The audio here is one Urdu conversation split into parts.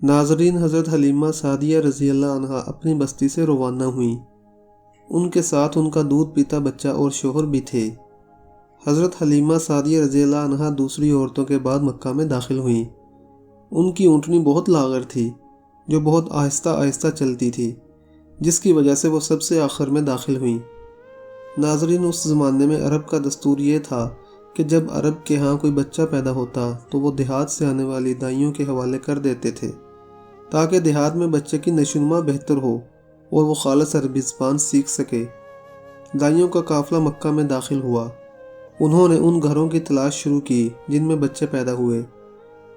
ناظرین، حضرت حلیمہ سعدیہ رضی اللہ عنہا اپنی بستی سے روانہ ہوئیں۔ ان کے ساتھ ان کا دودھ پیتا بچہ اور شوہر بھی تھے۔ حضرت حلیمہ سعدیہ رضی اللہ عنہا دوسری عورتوں کے بعد مکہ میں داخل ہوئیں۔ ان کی اونٹنی بہت لاغر تھی جو بہت آہستہ آہستہ چلتی تھی، جس کی وجہ سے وہ سب سے آخر میں داخل ہوئیں۔ ناظرین، اس زمانے میں عرب کا دستور یہ تھا کہ جب عرب کے ہاں کوئی بچہ پیدا ہوتا تو وہ دیہات سے آنے والی دائیوں کے حوالے کر دیتے تھے تاکہ دیہات میں بچے کی نشوونما بہتر ہو اور وہ خالص عربی زبان سیکھ سکے۔ دائیوں کا قافلہ مکہ میں داخل ہوا۔ انہوں نے ان گھروں کی تلاش شروع کی جن میں بچے پیدا ہوئے۔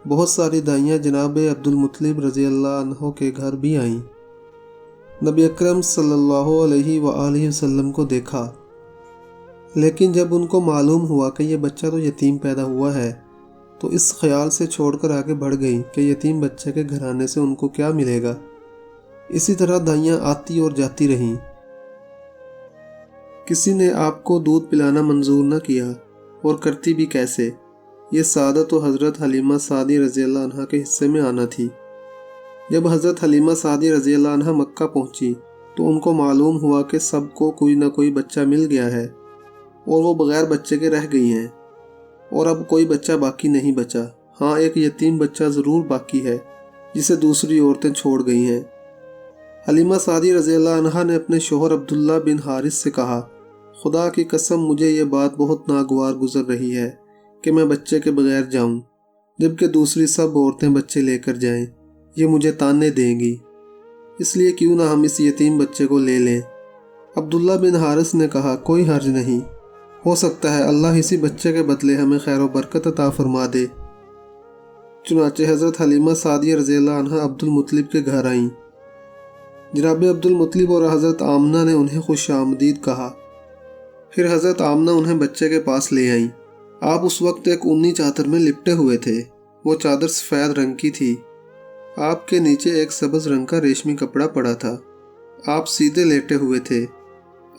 بہت ساری دائیاں جناب عبدالمطلب رضی اللہ عنہ کے گھر بھی آئیں۔ نبی اکرم صلی اللہ علیہ وآلہ وسلم کو دیکھا، لیکن جب ان کو معلوم ہوا کہ یہ بچہ تو یتیم پیدا ہوا ہے تو اس خیال سے چھوڑ کر آگے بڑھ گئیں کہ یتیم بچے کے گھرانے سے ان کو کیا ملے گا۔ اسی طرح دائیاں آتی اور جاتی رہیں۔ کسی نے آپ کو دودھ پلانا منظور نہ کیا، اور کرتی بھی کیسے؟ یہ سعادت تو حضرت حلیمہ سعدیہ رضی اللہ عنہا کے حصے میں آنا تھی۔ جب حضرت حلیمہ سعدیہ رضی اللہ عنہا مکہ پہنچی تو ان کو معلوم ہوا کہ سب کو کوئی نہ کوئی بچہ مل گیا ہے اور وہ بغیر بچے کے رہ گئی ہیں، اور اب کوئی بچہ باقی نہیں بچا۔ ہاں، ایک یتیم بچہ ضرور باقی ہے جسے دوسری عورتیں چھوڑ گئی ہیں۔ حلیمہ سعدیہ رضی اللہ عنہا نے اپنے شوہر عبداللہ بن حارث سے کہا، خدا کی قسم مجھے یہ بات بہت ناگوار گزر رہی ہے کہ میں بچے کے بغیر جاؤں جبکہ دوسری سب عورتیں بچے لے کر جائیں۔ یہ مجھے تانے دیں گی، اس لیے کیوں نہ ہم اس یتیم بچے کو لے لیں۔ عبداللہ بن حارث نے کہا، کوئی حرج نہیں، ہو سکتا ہے اللہ اسی بچے کے بدلے ہمیں خیر و برکت عطا فرما دے۔ چنانچہ حضرت حلیمہ سعدیہ رضی اللہ عنہا عبدالمطلب کے گھر آئیں۔ جناب عبدالمطلب اور حضرت آمنہ نے انہیں خوش آمدید کہا۔ پھر حضرت آمنہ انہیں بچے کے پاس لے آئیں۔ آپ اس وقت ایک اونی چادر میں لپٹے ہوئے تھے۔ وہ چادر سفید رنگ کی تھی۔ آپ کے نیچے ایک سبز رنگ کا ریشمی کپڑا پڑا تھا۔ آپ سیدھے لیٹے ہوئے تھے۔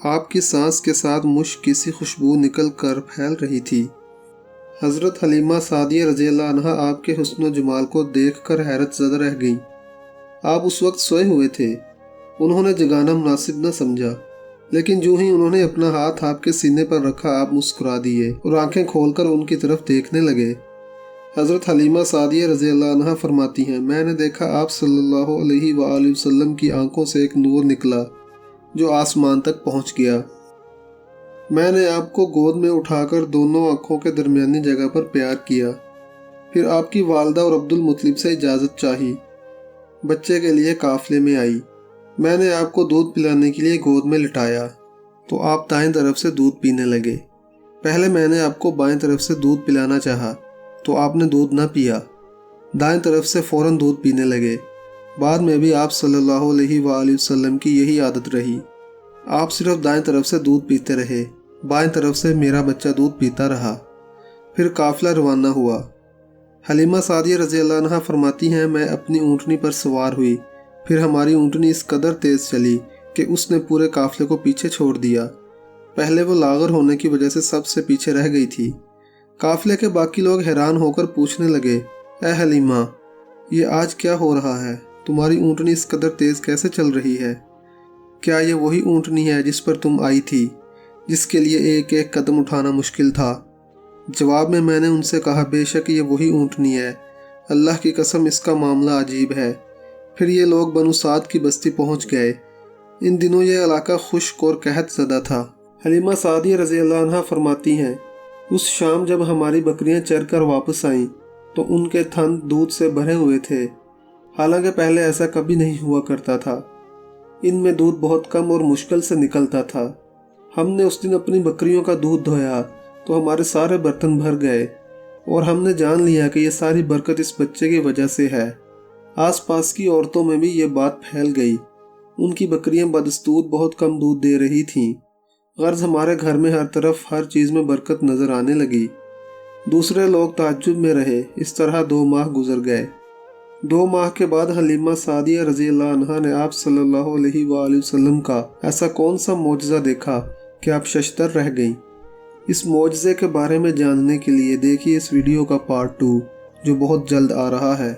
آپ کی سانس کے ساتھ مشک کی سی خوشبو نکل کر پھیل رہی تھی۔ حضرت حلیمہ سعدیہ رضی اللہ عنہا آپ کے حسن و جمال کو دیکھ کر حیرت زدہ رہ گئیں۔ آپ اس وقت سوئے ہوئے تھے۔ انہوں نے جگانا مناسب نہ سمجھا، لیکن جو ہی انہوں نے اپنا ہاتھ آپ کے سینے پر رکھا آپ مسکرا دیے اور آنکھیں کھول کر ان کی طرف دیکھنے لگے۔ حضرت حلیمہ سعدیہ رضی اللہ عنہا فرماتی ہیں، میں نے دیکھا آپ صلی اللہ علیہ وآلہ وسلم کی آنکھوں سے ایک نور نکلا جو آسمان تک پہنچ گیا۔ میں نے آپ کو گود میں اٹھا کر دونوں آنکھوں کے درمیانی جگہ پر پیار کیا۔ پھر آپ کی والدہ اور عبدالمطلب سے اجازت چاہی، بچے کے لیے قافلے میں آئی۔ میں نے آپ کو دودھ پلانے کے لیے گود میں لٹایا تو آپ دائیں طرف سے دودھ پینے لگے۔ پہلے میں نے آپ کو بائیں طرف سے دودھ پلانا چاہا تو آپ نے دودھ نہ پیا، دائیں طرف سے فوراً دودھ پینے لگے۔ بعد میں بھی آپ صلی اللہ علیہ وآلہ وسلم کی یہی عادت رہی، آپ صرف دائیں طرف سے دودھ پیتے رہے، بائیں طرف سے میرا بچہ دودھ پیتا رہا۔ پھر قافلہ روانہ ہوا۔ حلیمہ سعدیہ رضی اللہ عنہا فرماتی ہیں، میں اپنی اونٹنی پر سوار ہوئی، پھر ہماری اونٹنی اس قدر تیز چلی کہ اس نے پورے قافلے کو پیچھے چھوڑ دیا۔ پہلے وہ لاغر ہونے کی وجہ سے سب سے پیچھے رہ گئی تھی۔ قافلے کے باقی لوگ حیران ہو کر پوچھنے لگے، اے حلیمہ، یہ آج کیا ہو رہا ہے؟ تمہاری اونٹنی اس قدر تیز کیسے چل رہی ہے؟ کیا یہ وہی اونٹنی ہے جس پر تم آئی تھی، جس کے لیے ایک ایک قدم اٹھانا مشکل تھا؟ جواب میں نے ان سے کہا، بے شک یہ وہی اونٹنی ہے، اللہ کی قسم اس کا معاملہ عجیب ہے۔ پھر یہ لوگ بنو سعد کی بستی پہنچ گئے۔ ان دنوں یہ علاقہ خشک اور قحط زدہ تھا۔ حلیمہ سعدیہ رضی اللہ عنہا فرماتی ہیں، اس شام جب ہماری بکریاں چر کر واپس آئیں تو ان کے تھن دودھ سے بھرے ہوئے تھے، حالانکہ پہلے ایسا کبھی نہیں ہوا کرتا تھا۔ ان میں دودھ بہت کم اور مشکل سے نکلتا تھا۔ ہم نے اس دن اپنی بکریوں کا دودھ دھویا تو ہمارے سارے برتن بھر گئے اور ہم نے جان لیا کہ یہ ساری برکت اس بچے کی وجہ سے ہے۔ آس پاس کی عورتوں میں بھی یہ بات پھیل گئی۔ ان کی بکریاں بدستور بہت کم دودھ دے رہی تھیں، غرض ہمارے گھر میں ہر طرف ہر چیز میں برکت نظر آنے لگی۔ دوسرے لوگ تعجب میں رہے۔ اس طرح 2 ماہ گزر گئے۔ 2 ماہ کے بعد حلیمہ سعدیہ رضی اللہ عنہا نے آپ صلی اللہ علیہ وآلہ وسلم کا ایسا کون سا معجزہ دیکھا کہ آپ ششدر رہ گئیں۔ اس معجزے کے بارے میں جاننے کے لیے دیکھیے اس ویڈیو کا پارٹ 2 جو بہت جلد آ رہا ہے۔